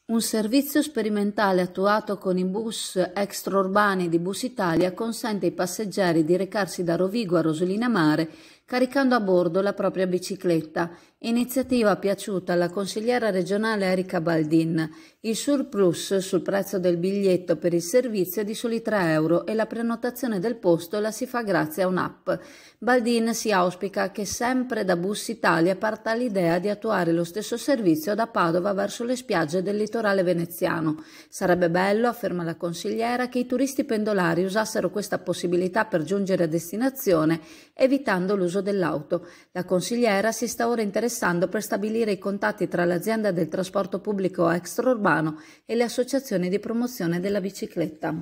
Un servizio sperimentale attuato con i bus extraurbani di Bus Italia consente ai passeggeri di recarsi da Rovigo a Rosolina Mare caricando a bordo la propria bicicletta. Iniziativa piaciuta alla consigliera regionale Erika Baldin. Il surplus sul prezzo del biglietto per il servizio è di soli 3 euro e la prenotazione del posto la si fa grazie a un'app. Baldin si auspica che sempre da Bus Italia parta l'idea di attuare lo stesso servizio da Padova verso le spiagge del litorale veneziano. Sarebbe bello, afferma la consigliera, che i turisti pendolari usassero questa possibilità per giungere a destinazione, evitando l'uso dell'auto. La consigliera si sta ora interessando per stabilire i contatti tra l'azienda del trasporto pubblico extraurbano e le associazioni di promozione della bicicletta.